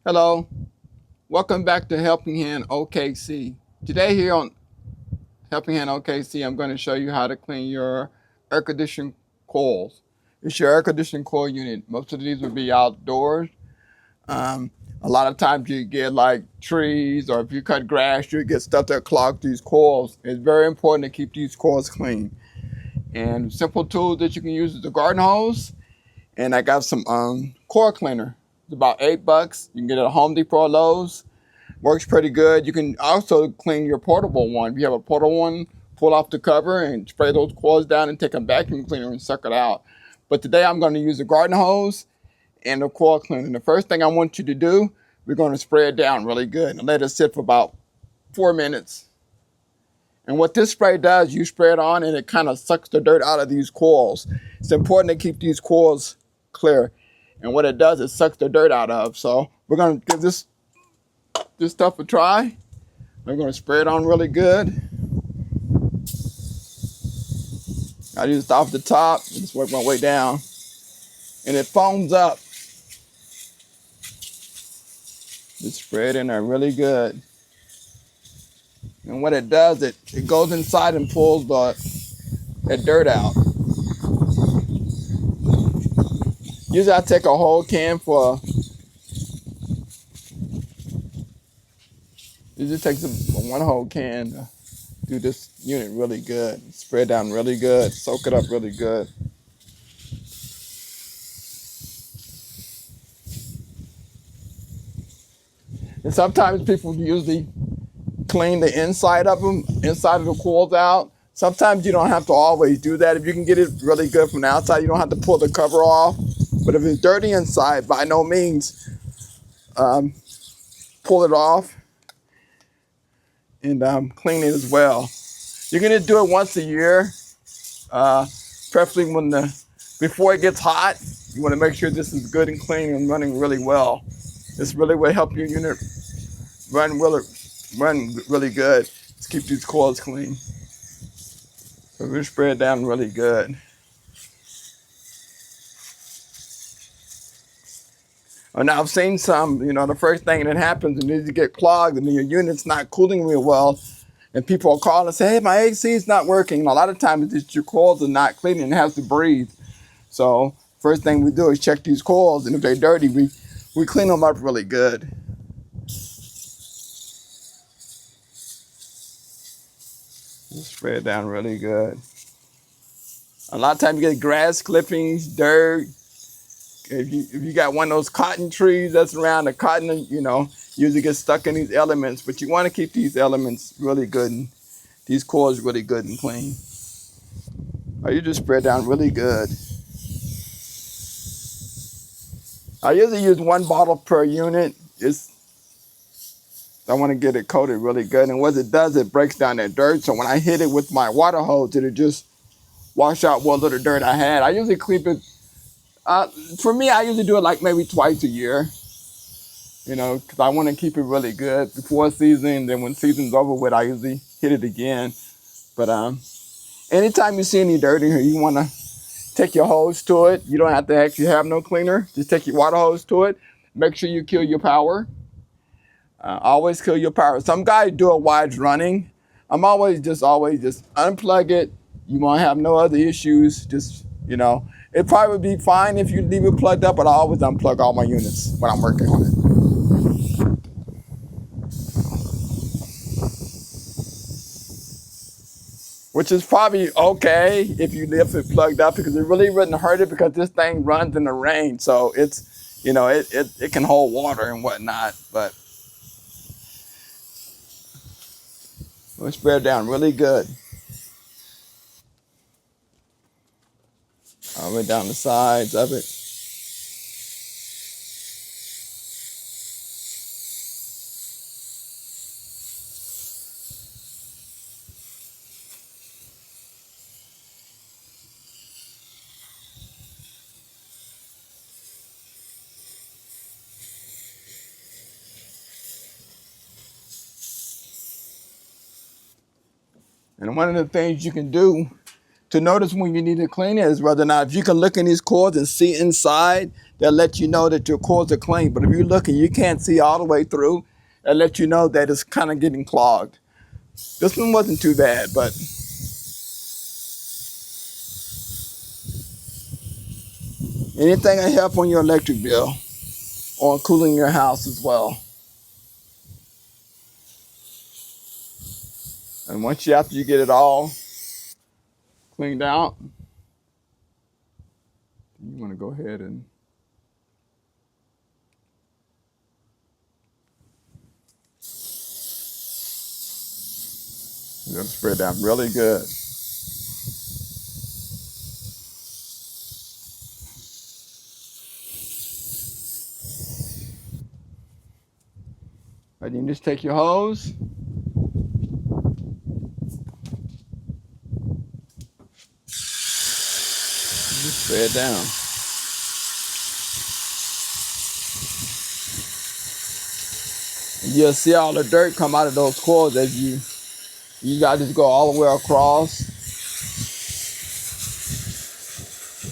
Hello, welcome back to Helping Hand OKC. Today here on Helping Hand OKC, I'm going to show you how to clean your air conditioning coils. It's your air conditioning coil unit. Most of these will be outdoors. Um, a lot of times you get like trees, or if you cut grass, you get stuff that clogs these coils. It's very important to keep these coils clean. And simple tools that you can use is the garden hose, and I got some coil cleaner. It's about $8. You can get it at Home Depot or Lowe's. Works pretty good. You can also clean your portable one. If you have a portable one, pull off the cover and spray those coils down and take a vacuum cleaner and suck it out. But today I'm going to use a garden hose and a coil cleaner. The first thing I want you to do, we're going to spray it down really good and let it sit for about 4 minutes. And what this spray does, you spray it on and it kind of sucks the dirt out of these coils. It's important to keep these coils clear. And what it does, it sucks the dirt out of. So we're going to give this stuff a try. I'm going to spray it on really good. I just off the top and just work my way down. And it foams up. Just spray it in there really good. And what it does, it goes inside and pulls that dirt out. Usually I take a whole can for, usually takes one whole can to do this unit really good. Spray it down really good, soak it up really good. And sometimes people usually clean the inside of them, inside of the coils out. Sometimes you don't have to always do that. If you can get it really good from the outside, you don't have to pull the cover off. But if it's dirty inside, by no means pull it off and clean it as well. You're gonna do it once a year, preferably before it gets hot. You want to make sure this is good and clean and running really well. This really will help your unit run really good. Let's keep these coils clean. So we're gonna spray it down really good. And I've seen some, the first thing that happens is these get clogged and then your unit's not cooling real well. And people will call and say, hey, my AC is not working. And a lot of times it's your coils are not clean and it has to breathe. So first thing we do is check these coils, and if they're dirty, we clean them up really good. Just spray it down really good. A lot of times you get grass clippings, dirt. If you got one of those cotton trees that's around, the cotton, usually gets stuck in these elements. But you want to keep these elements really good and these coils really good and clean. Or you just spray it down really good. I usually use 1 bottle per unit. I want to get it coated really good. And what it does, it breaks down that dirt. So when I hit it with my water hose, it'll just wash out what little dirt I had. I usually keep it, for me, I usually do it like maybe twice a year. Because I want to keep it really good before season. Then when season's over with, I usually hit it again. But anytime you see any dirt in here, you want to take your hose to it. You don't have to actually have no cleaner. Just take your water hose to it. Make sure you kill your power. Always kill your power. Some guys do it while it's running. I'm always just unplug it. You won't have no other issues. It probably would be fine if you leave it plugged up, but I always unplug all my units when I'm working on it. Which is probably okay if you leave it plugged up, because it really wouldn't hurt it, because this thing runs in the rain. So it's, it can hold water and whatnot, but we'll spray it down really good. All the way down the sides of it. And one of the things you can do to notice when you need to clean it is whether or not, if you can look in these coils and see inside, they'll let you know that your coils are clean. But if you look and you can't see all the way through, they'll let you know that it's kind of getting clogged. This one wasn't too bad, but anything will help on your electric bill or cooling your house as well. And after you get it all cleaned out, you want to go ahead and you're going to spread down really good. And you just take your hose, just spray it down. And you'll see all the dirt come out of those coils as you got to just go all the way across,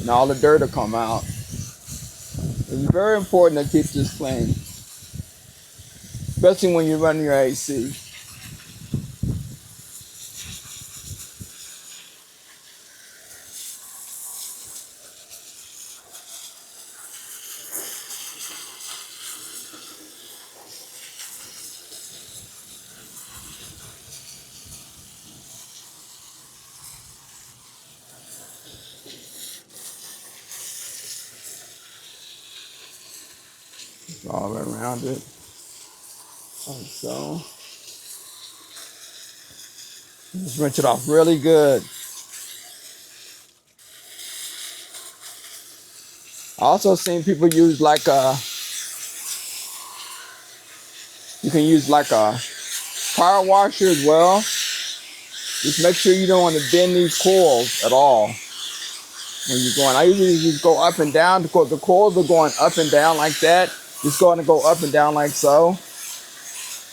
and all the dirt will come out. It's very important to keep this clean, especially when you're running your AC. All around it, like so. Just rinse it off really good. I also seen people use like you can use like a power washer as well. Just make sure you don't want to bend these coils at all when you're going. I usually just go up and down because the coils are going up and down like that. Just going to go up and down like so.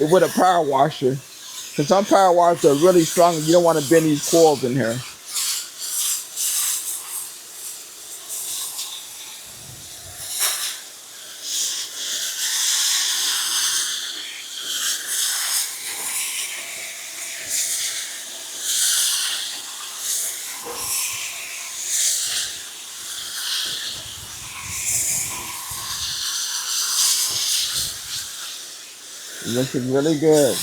With a power washer, because some power washers are really strong and you don't want to bend these coils in here. It looks really good.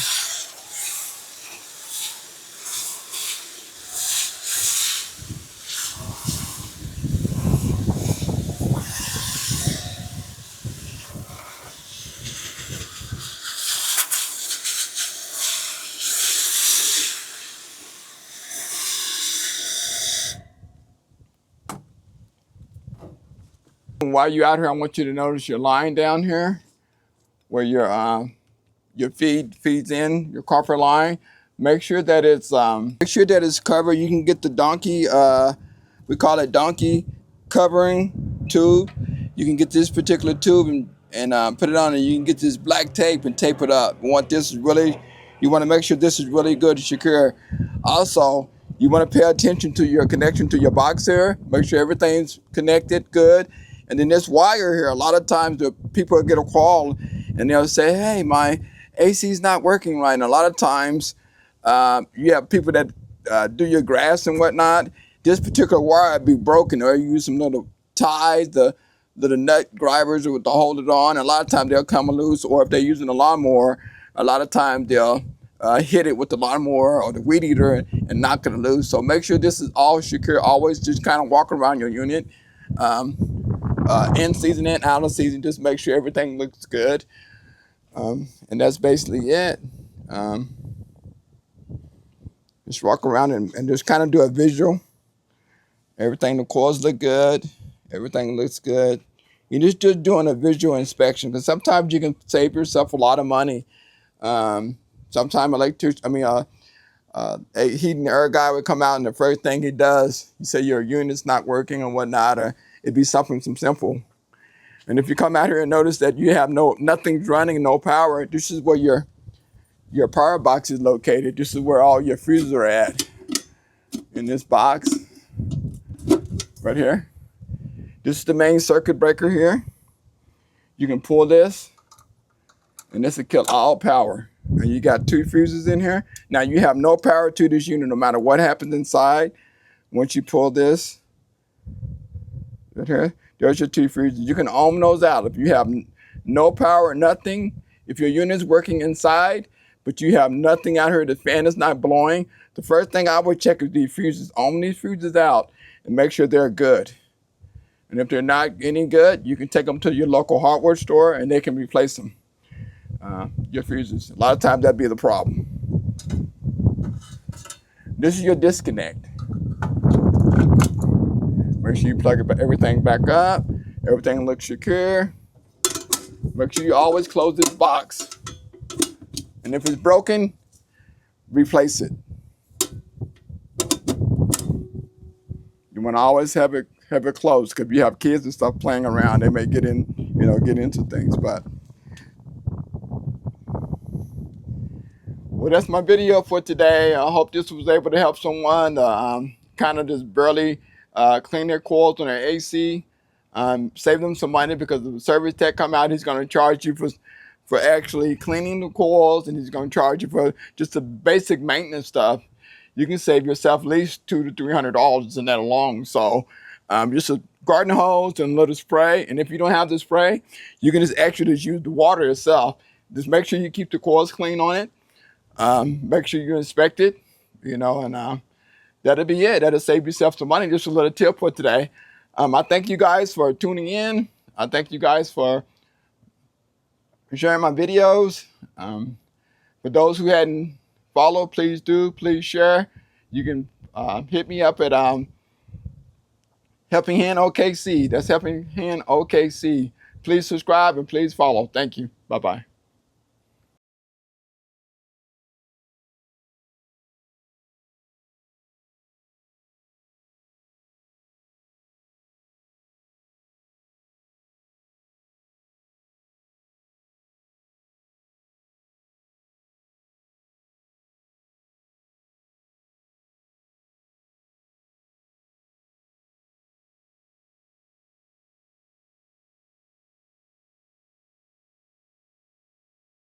While you're out here, I want you to notice your line down here where your feeds in, your copper line. Make sure that it's covered. You can get the donkey, we call it donkey covering tube. You can get this particular tube and put it on, and you can get this black tape and tape it up. You want to make sure this is really good and secure. Also, you want to pay attention to your connection to your box here. Make sure everything's connected good. And then this wire here, a lot of times the people get a call and they'll say, hey, my AC is not working right. And a lot of times you have people that do your grass and whatnot. This particular wire would be broken, or you use some little ties, the nut grinders to hold it on. A lot of times they'll come loose, or if they're using a lawnmower, a lot of times they'll hit it with the lawnmower or the weed eater and knock it loose. So make sure this is all secure. Always just kind of walk around your unit. In season and out of season, just make sure everything looks good. And that's basically it. Just walk around and just kind of do a visual. Everything, the coils look good. Everything looks good. You're just doing a visual inspection, because sometimes you can save yourself a lot of money. Sometimes a heat and air guy would come out, and the first thing he does, he say your unit's not working or whatnot, or it'd be something simple. And if you come out here and notice that you have nothing's running, no power, this is where your power box is located. This is where all your fuses are at, in this box. right here. This is the main circuit breaker here. You can pull this, and this will kill all power. And you got 2 fuses in here. Now you have no power to this unit no matter what happens inside. Once you pull this, right here, there's your 2 fuses. You can ohm those out. If you have no power, nothing, if your unit's working inside, but you have nothing out here, the fan is not blowing, the first thing I would check is these fuses. Ohm these fuses out and make sure they're good. And if they're not any good, you can take them to your local hardware store and they can replace them. Your fuses. A lot of times that'd be the problem. This is your disconnect. Make sure you plug everything back up. Everything looks secure. Make sure you always close this box. And if it's broken, replace it. You want to always have it closed, because if you have kids and stuff playing around, they may get into things. But well, that's my video for today. I hope this was able to help someone kind of just barely clean their coils on their AC. Save them some money, because if the service tech come out, he's going to charge you for actually cleaning the coils, and he's going to charge you for just the basic maintenance stuff. You can save yourself at least $200 to $300 in that alone. So just a garden hose and a little spray. And if you don't have the spray, you can just actually just use the water itself. Just make sure you keep the coils clean on it. Make sure you inspect it, and that'll be it. That'll save yourself some money. Just a little tip for today. I thank you guys for tuning in. I thank you guys for sharing my videos. For those who hadn't followed, please do. Please share. You can hit me up at Helping Hand OKC. That's Helping Hand OKC. Please subscribe and please follow. Thank you. Bye-bye.